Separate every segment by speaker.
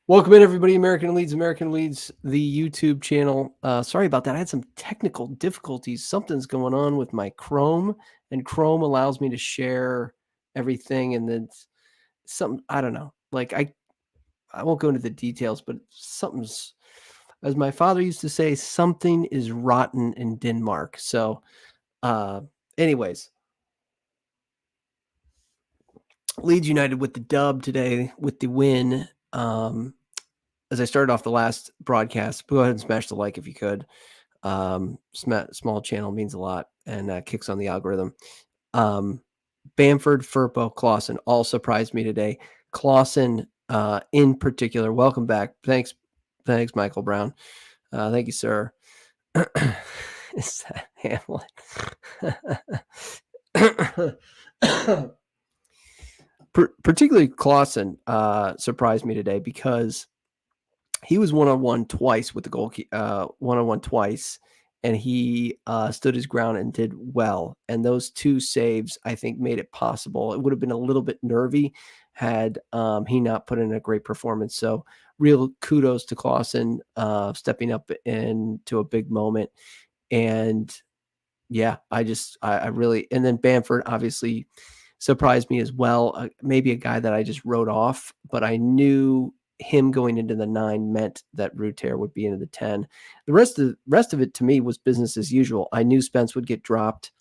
Speaker 1: Welcome in, everybody. American Leeds, the YouTube channel. Sorry about that. I had some technical difficulties. Something's going on with my Chrome, and Chrome allows me to share everything. And then something, I don't know. Like I won't go into the details, but something's, as my father used to say, something is rotten in Denmark. So, anyways, Leeds United with the dub today, with the win. As I started off the last broadcast, go ahead and smash the like if you could. Small channel means a lot and kicks on the algorithm. Bamford, Firpo, Clausen all surprised me today. Clausen in particular, welcome back. Thanks, Michael Brown. Thank you, sir. Is that Hamlet? Particularly Clausen surprised me today because he was one-on-one twice with the goalkeeper, one-on-one twice, and he stood his ground and did well. And those two saves, I think, made it possible. It would have been a little bit nervy had he not put in a great performance. So real kudos to Clausen stepping up into a big moment. And yeah, I really, and then Bamford obviously surprised me as well. Maybe a guy that I just wrote off, but I knew him going into the 9 meant that Ruter would be into the 10. The rest of it to me was business as usual. I knew Spence would get dropped.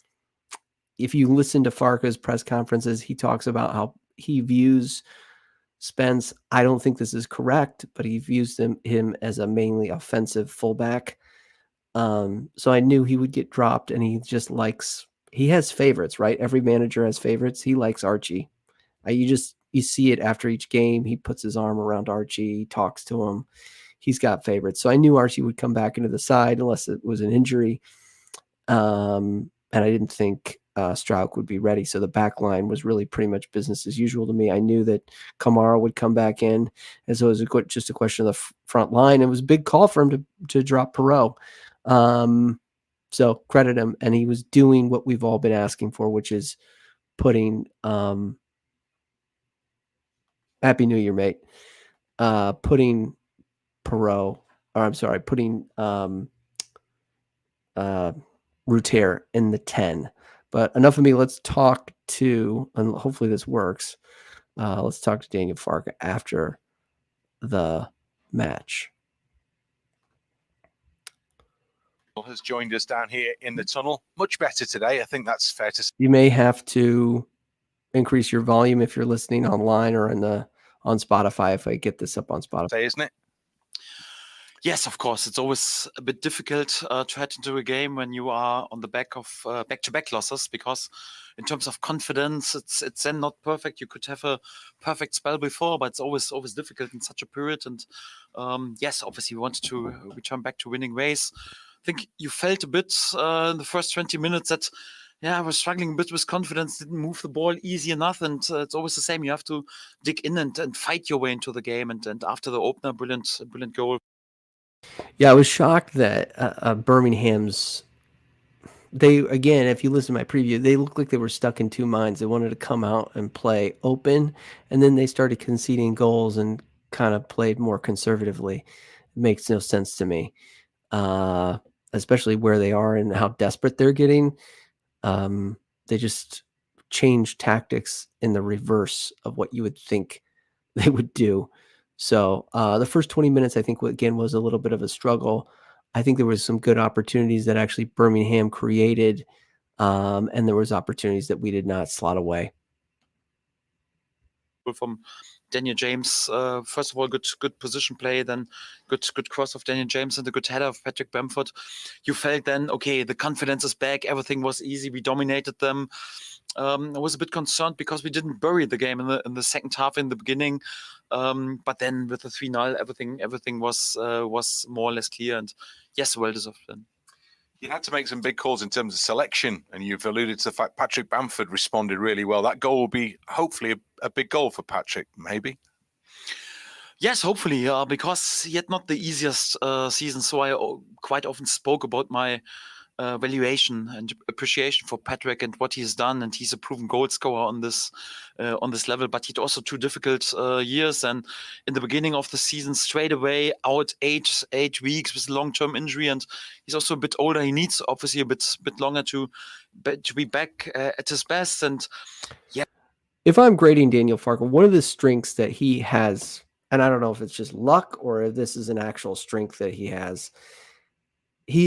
Speaker 1: If you listen to Farke's press conferences, he talks about how he views Spence. I don't think this is correct, but he views him as a mainly offensive fullback. So I knew he would get dropped, and he just he has favorites, right? Every manager has favorites. He likes Archie. You see it after each game. He puts his arm around Archie, talks to him. He's got favorites. So I knew Archie would come back into the side unless it was an injury. And I didn't think Strauch would be ready. So the back line was really pretty much business as usual to me. I knew that Kamara would come back in. And so it was just a question of the front line. It was a big call for him to drop Perot. So credit him. And he was doing what we've all been asking for, which is putting Happy New Year, mate. Putting Perot, or I'm sorry, putting Ruter in the 10. But enough of me. Let's talk to, and hopefully this works. Let's talk to Daniel Farke after the match.
Speaker 2: Has joined us down here in the tunnel. Much better today. I think that's fair to say.
Speaker 1: You may have to increase your volume if you're listening online or on Spotify, if I get this up on Spotify.
Speaker 2: Isn't it?
Speaker 3: Yes, of course. It's always a bit difficult to head into a game when you are on the back of back-to-back losses, because in terms of confidence, it's then not perfect. You could have a perfect spell before, but it's always difficult in such a period. And yes, obviously we wanted to return back to winning ways. I think you felt a bit in the first 20 minutes that, I was struggling a bit with confidence, didn't move the ball easy enough. And it's always the same. You have to dig in and fight your way into the game. And after the opener, brilliant goal.
Speaker 1: Yeah, I was shocked that Birmingham's, if you listen to my preview, they looked like they were stuck in two minds. They wanted to come out and play open, and then they started conceding goals and kind of played more conservatively. It makes no sense to me, especially where they are and how desperate they're getting. They just changed tactics in the reverse of what you would think they would do. So the first 20 minutes, I think, again, was a little bit of a struggle. I think there was some good opportunities that actually Birmingham created, and there was opportunities that we did not slot away.
Speaker 3: From Daniel James, first of all, good position play, then good cross of Daniel James and a good header of Patrick Bamford. You felt then, okay, the confidence is back. Everything was easy. We dominated them. I was a bit concerned because we didn't bury the game in the second half in the beginning. But then with the 3-0, everything was more or less clear, and yes, well deserved then.
Speaker 2: You had to make some big calls in terms of selection, and you've alluded to the fact Patrick Bamford responded really well. That goal will be hopefully a big goal for Patrick, maybe.
Speaker 3: Yes, hopefully, because he had not the easiest season. So I quite often spoke about my valuation and appreciation for Patrick and what he's done, and he's a proven goal scorer on this level. But he'd also 2 difficult years, and in the beginning of the season, straight away out 8 weeks with long-term injury, and he's also a bit older. He needs obviously a bit longer to be back at his best. And
Speaker 1: if I'm grading Daniel Farke, one of the strengths that he has, and I don't know if it's just luck or if this is an actual strength that he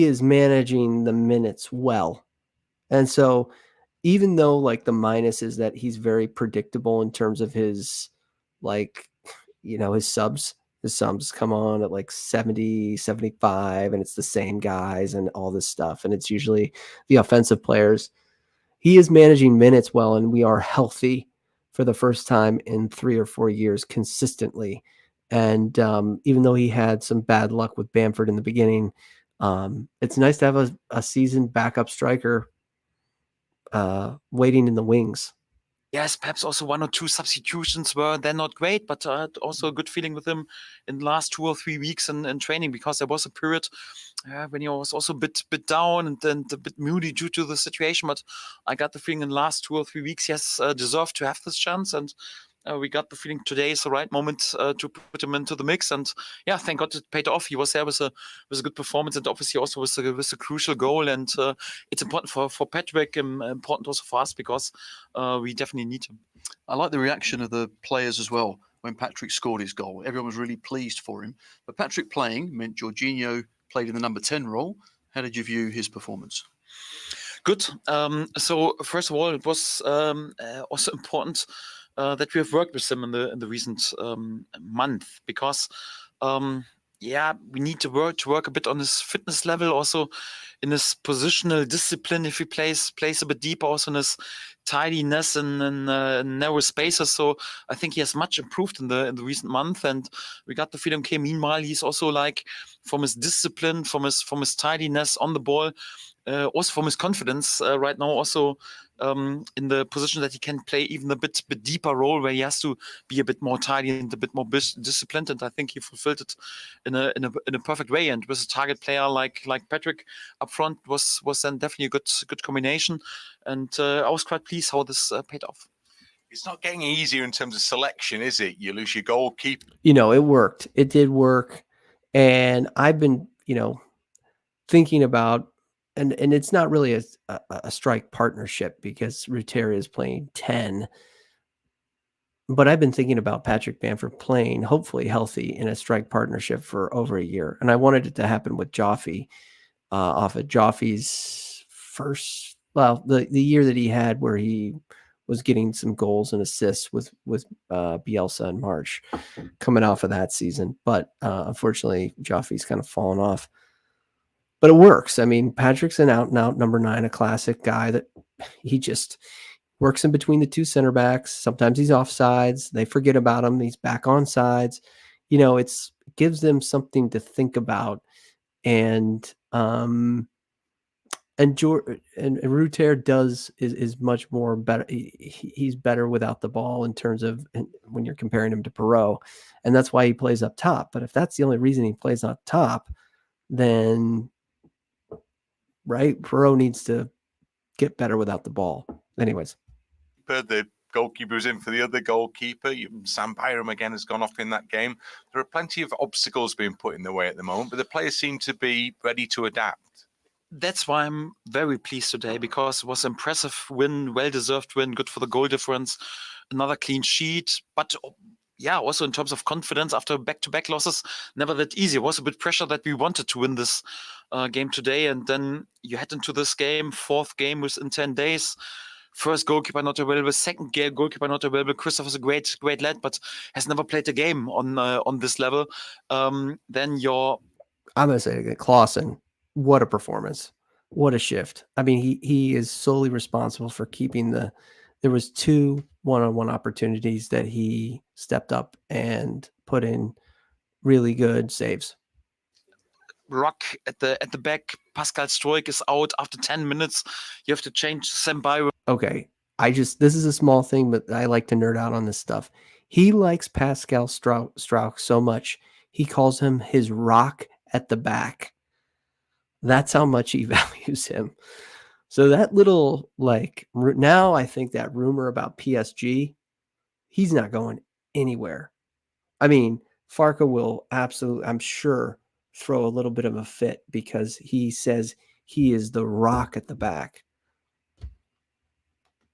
Speaker 1: is managing the minutes well. And so even though like the minus is that he's very predictable in terms of his, like, his subs come on at like 70, 75, and it's the same guys and all this stuff. And it's usually the offensive players. He is managing minutes well, and we are healthy for the first time in 3 or 4 years consistently. And even though he had some bad luck with Bamford in the beginning, it's nice to have a seasoned backup striker waiting in the wings.
Speaker 3: yes, perhaps also 1 or 2 substitutions they're not great, but also a good feeling with him in the last 2 or 3 weeks in training, because there was a period when he was also a bit down and a bit moody due to the situation. But I got the feeling in the last 2 or 3 weeks he has deserved to have this chance, and we got the feeling today is the right moment to put him into the mix. And yeah, thank God it paid off. He was there with a good performance, and obviously also with a crucial goal. And it's important for Patrick, important also for us, because we definitely need him.
Speaker 4: I like the reaction of the players as well when Patrick scored his goal. Everyone was really pleased for him. But Patrick playing meant Jorginho played in the number 10 role. How did you view his performance?
Speaker 3: Good. So first of all, it was also important that we have worked with him in the recent month, because we need to work a bit on his fitness level, also in his positional discipline. If he plays a bit deeper, also in his tidiness and narrow spaces. So I think he has much improved in the recent month, and we got the feeling. Okay, meanwhile, he's also like from his discipline, from his tidiness on the ball. Also from his confidence right now, also in the position that he can play even a bit deeper role, where he has to be a bit more tidy and a bit more disciplined. And I think he fulfilled it in a perfect way. And with a target player like Patrick up front was then definitely a good combination. And I was quite pleased how this paid off.
Speaker 2: It's not getting easier in terms of selection, is it? You lose your goalkeeper.
Speaker 1: It worked. It did work, and I've been thinking about. And it's not really a strike partnership, because Ruter is playing 10. But I've been thinking about Patrick Bamford playing, hopefully healthy, in a strike partnership for over a year. And I wanted it to happen with Joffe, off of Joffe's first, the year that he had where he was getting some goals and assists with Bielsa in March, coming off of that season. But unfortunately, Joffe's kind of fallen off. But it works. I mean, Patrick's an out-and-out number 9, a classic guy that he just works in between the 2 center backs. Sometimes he's offsides. They forget about him. He's back on sides. It gives them something to think about. And Ruter is much more better. He's better without the ball in terms of when you're comparing him to Perot, and that's why he plays up top. But if that's the only reason he plays up top, then right, Perot needs to get better without the ball. Anyways,
Speaker 2: the goalkeeper was in for the other goalkeeper. Sam Byram again has gone off in that game. There are plenty of obstacles being put in the way at the moment, but the players seem to be ready to adapt.
Speaker 3: That's why I'm very pleased today, because it was an impressive win, well-deserved win, good for the goal difference, another clean sheet. But also in terms of confidence after back-to-back losses, never that easy. It was a bit pressure that we wanted to win this game today, and then you head into this game, 4th game within 10 days. First goalkeeper not available, second goalkeeper not available. Christopher's a great lad, but has never played a game on this level. Then
Speaker 1: I'm gonna say Clausen, what a performance, what a shift. I mean, he is solely responsible for keeping there was 2 one-on-one opportunities that he stepped up and put in really good saves.
Speaker 3: Rock at the back. Pascal Struijk is out after 10 minutes. You have to change Sam Byram.
Speaker 1: Okay, this is a small thing, but I like to nerd out on this stuff. He likes Pascal Struijk so much, he calls him his rock at the back. That's how much he values him. So that little, like, now I think that rumor about PSG, he's not going anywhere. I mean, Farka will absolutely, I'm sure, throw a little bit of a fit because he says he is the rock at the back.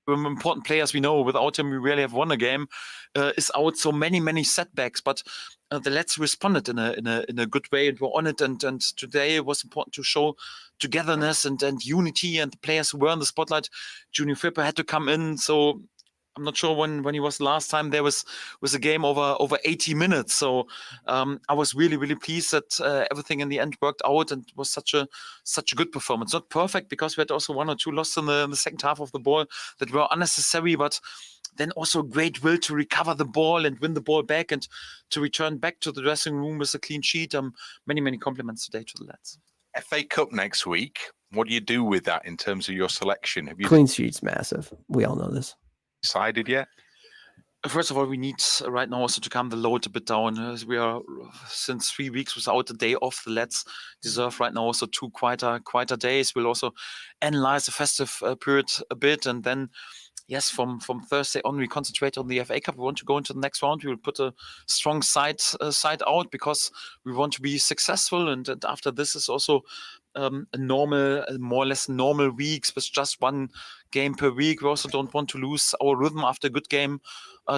Speaker 3: Important players we know. Without him, we really have won a game. Is out so many setbacks, but the lads responded in a good way and were on it. And today it was important to show togetherness and unity. And the players who were in the spotlight, Junior Firpo had to come in. So I'm not sure when he was last time there was a game over 80 minutes. So I was really pleased that everything in the end worked out and was such a good performance. Not perfect because we had also 1 or 2 losses in the second half of the ball that were unnecessary, but then also great will to recover the ball and win the ball back and to return back to the dressing room with a clean sheet. Many compliments today to the lads.
Speaker 2: FA Cup next week. What do you do with that in terms of your selection? Have you
Speaker 1: Clean sheet's massive. We all know this.
Speaker 2: decided yet?
Speaker 3: First of all, we need right now also to calm the load a bit down. We are since 3 weeks without a day off. The lads deserve right now also 2 quieter days. We'll also analyze the festive period a bit, and then yes, from Thursday on, we concentrate on the FA Cup. We want to go into the next round. We will put a strong side out because we want to be successful. And after this is also a more or less normal weeks with just 1 game per week. We also don't want to lose our rhythm after a good game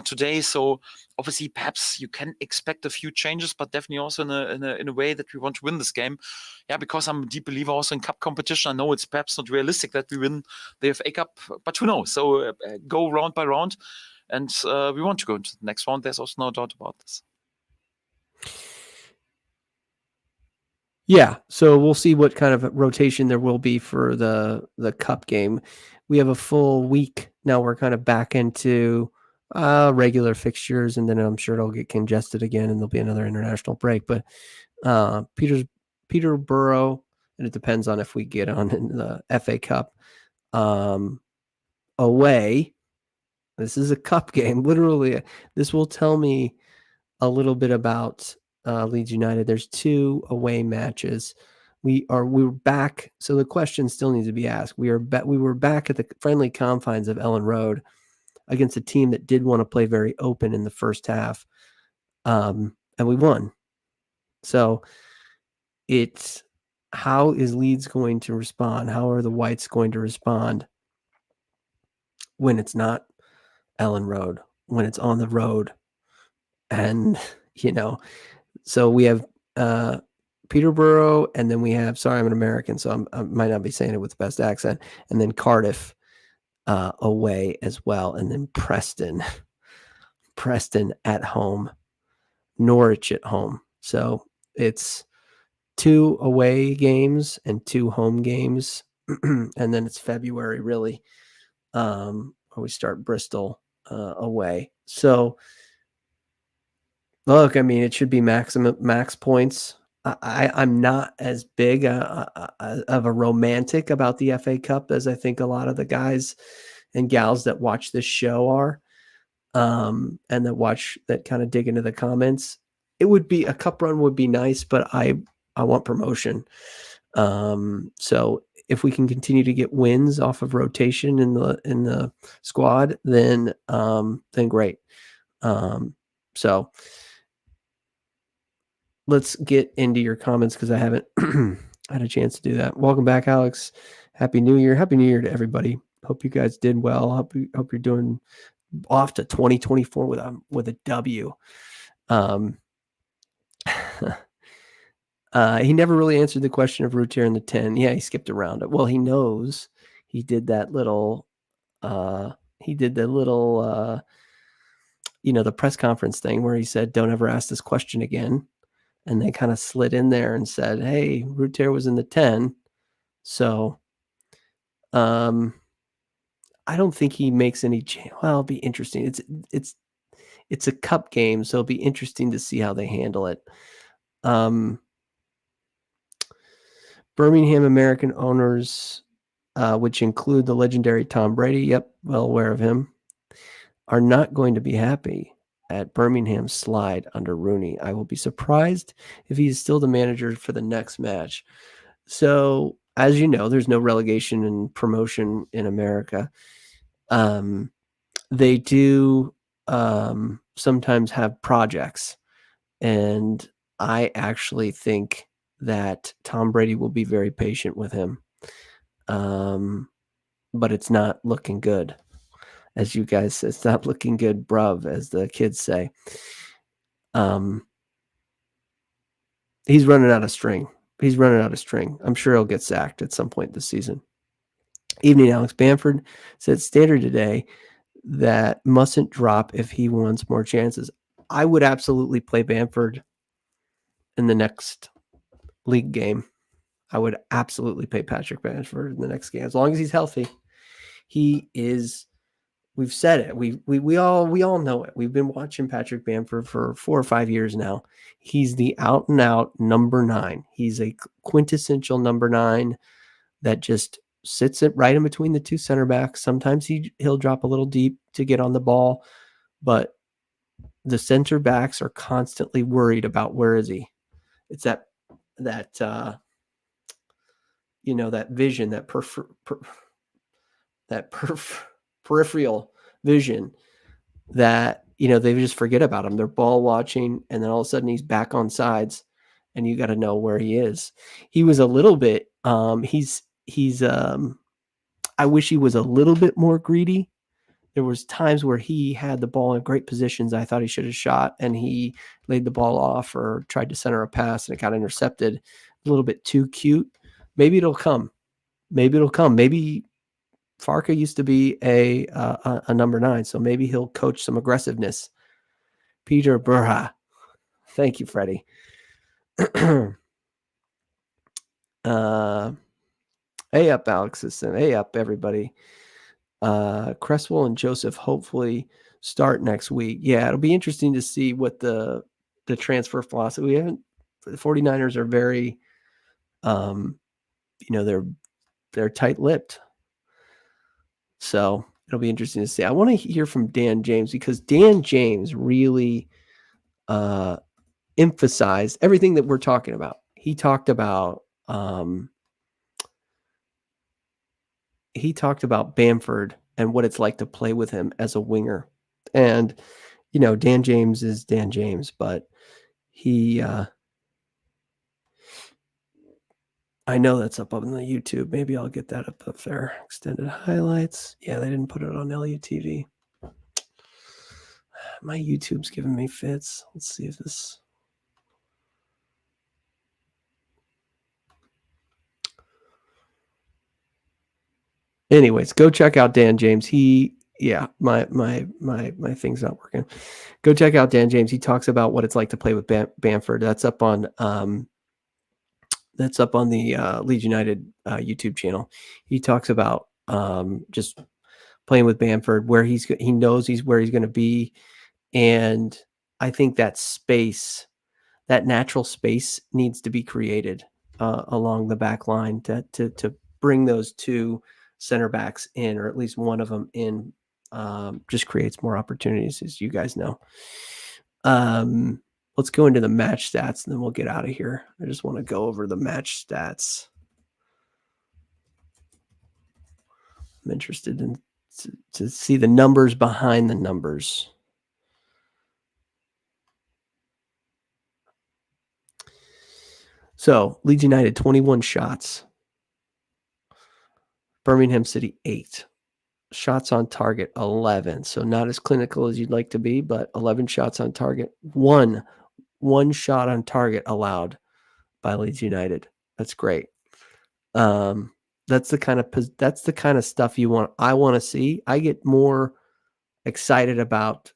Speaker 3: today. So obviously, perhaps you can expect a few changes, but definitely also in a way that we want to win this game. Yeah, because I'm a deep believer also in cup competition. I know it's perhaps not realistic that we win the FA Cup, but who knows? So go round by round, and we want to go into the next round. There's also no doubt about this.
Speaker 1: Yeah, so we'll see what kind of rotation there will be for the cup game. We have a full week now. We're kind of back into regular fixtures, and then I'm sure it'll get congested again, and there'll be another international break. But Peterborough, and it depends on if we get on in the FA Cup away. This is a cup game. Literally, this will tell me a little bit about Leeds United. There's 2 away matches. We were back. So the question still needs to be asked. We were back at the friendly confines of Ellen Road against a team that did want to play very open in the first half, and we won. So it's, how is Leeds going to respond? How are the Whites going to respond when it's not Ellen Road, when it's on the road? And so we have Peterborough, and then we have, sorry, I'm an American, so I might not be saying it with the best accent, and then Cardiff away as well, and then Preston at home, Norwich at home. So it's 2 away games and 2 home games, and then it's February really, where we start Bristol away. So look, I mean, it should be max points. I'm not as big of a romantic about the FA Cup as I think a lot of the guys and gals that watch this show are, and that kind of dig into the comments. It would be, a cup run would be nice, but I want promotion. So if we can continue to get wins off of rotation in the squad, then great. So let's get into your comments because I haven't had a chance to do that. Welcome back, Alex. Happy New Year. Happy New Year to everybody. Hope you guys did well. Hope you're doing off to 2024 with a W. He never really answered the question of Routier in the 10. Yeah, he skipped around it. Well, he knows he did that little the press conference thing where he said, don't ever ask this question again. And they kind of slid in there and said, hey, Routier was in the 10. So I don't think he makes any change. Well, it'll be interesting. It's a cup game, so it'll be interesting to see how they handle it. Birmingham American owners, which include the legendary Tom Brady, yep, well aware of him, are not going to be happy at Birmingham's slide under Rooney. I will be surprised if he is still the manager for the next match. So, as you know, there's no relegation and promotion in America. They do sometimes have projects, and I actually think that Tom Brady will be very patient with him. But it's not looking good. As you guys, it's not looking good, bruv, as the kids say. He's running out of string. I'm sure he'll get sacked at some point this season. Evening, Alex Bamford said standard today that mustn't drop if he wants more chances. I would absolutely play Bamford in the next league game. I would absolutely play Patrick Bamford in the next game as long as he's healthy. He is. We've said it. We all know it. We've been watching Patrick Bamford for 4 or 5 years now. He's the out and out number 9. He's a quintessential number 9 that just sits it right in between the two center backs. Sometimes he'll drop a little deep to get on the ball, but the center backs are constantly worried about where is he. It's that vision, peripheral vision that they just forget about him. They're ball watching, and then all of a sudden he's back on sides, and you got to know where he is. He was a little bit. I wish he was a little bit more greedy. There was times where he had the ball in great positions. I thought he should have shot, and he laid the ball off or tried to center a pass, and it got intercepted. A little bit too cute. Maybe it'll come. Maybe Farka used to be a number 9, so maybe he'll coach some aggressiveness. Peter Burha. Thank you, Freddie. Hey up, Alex. Hey up, everybody. Cresswell and Joseph hopefully start next week. Yeah, it'll be interesting to see what the transfer philosophy. The 49ers are very, they're tight-lipped. So it'll be interesting to see. I want to hear from Dan James because Dan James really emphasized everything that we're talking about. He talked about Bamford and what it's like to play with him as a winger. And Dan James is Dan James, but he I know that's up on the YouTube. Maybe I'll get that up there. Extended highlights. Yeah, they didn't put it on LUTV. My YouTube's giving me fits. Let's see if this. Anyways, go check out Dan James. My thing's not working. Go check out Dan James. He talks about what it's like to play with Bamford. That's up on the Leeds United YouTube channel. He talks about just playing with Bamford, where he knows where he's going to be, and I think that space, that natural space, needs to be created along the back line to bring those two center backs in, or at least one of them in. Just creates more opportunities, as you guys know. Let's go into the match stats, and then we'll get out of here. I just want to go over the match stats. I'm interested in to see the numbers behind the numbers. So, Leeds United, 21 shots. Birmingham City, 8. Shots on target, 11. So not as clinical as you'd like to be, but 11 shots on target. One shot on target allowed by Leeds United. That's great. That's the kind of stuff I want to see. I get more excited about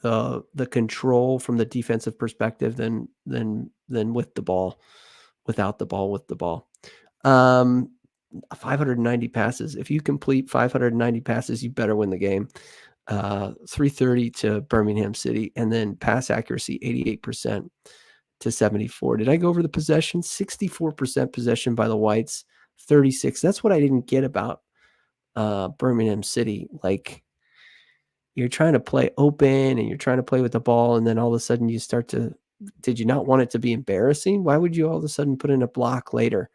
Speaker 1: the control from the defensive perspective than with the ball, without the ball, with the ball. 590 passes. If you complete 590 passes, you better win the game. 330 to Birmingham City, and then pass accuracy 88% to 74. Did I go over the possession? 64% possession by the Whites, 36. That's what I didn't get about Birmingham City. Like, you're trying to play open and you're trying to play with the ball, and then all of a sudden you start to did you not want it to be embarrassing? Why would you all of a sudden put in a block later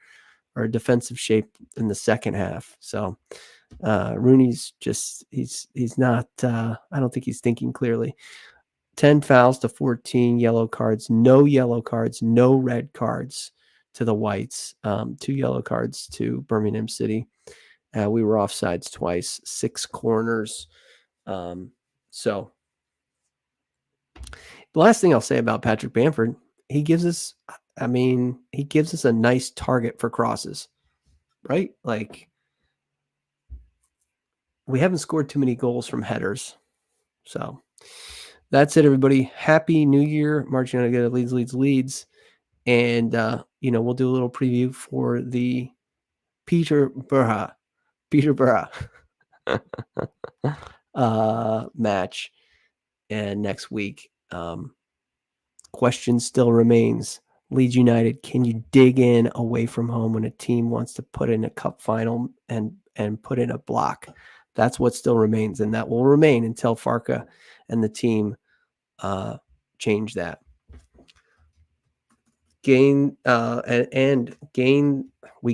Speaker 1: or a defensive shape in the second half? So Rooney's just he's not. I don't think he's thinking clearly. 10 fouls to 14 yellow cards, no yellow cards, no red cards to the Whites, 2 yellow cards to Birmingham City. We were offsides twice, 6 corners. So the last thing I'll say about Patrick Bamford, he gives us a nice target for crosses, right? Like, we haven't scored too many goals from headers. So that's it, everybody. Happy New Year. Marching on together, Leeds. And, we'll do a little preview for the Peterborough match and next week. Question still remains. Leeds United, can you dig in away from home when a team wants to put in a cup final and put in a block? That's what still remains, and that will remain until Farka and the team change that. We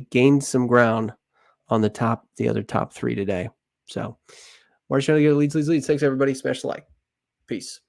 Speaker 1: gained some ground on the other top 3 today. So, March to get Leeds. Thanks, everybody. Smash the like. Peace.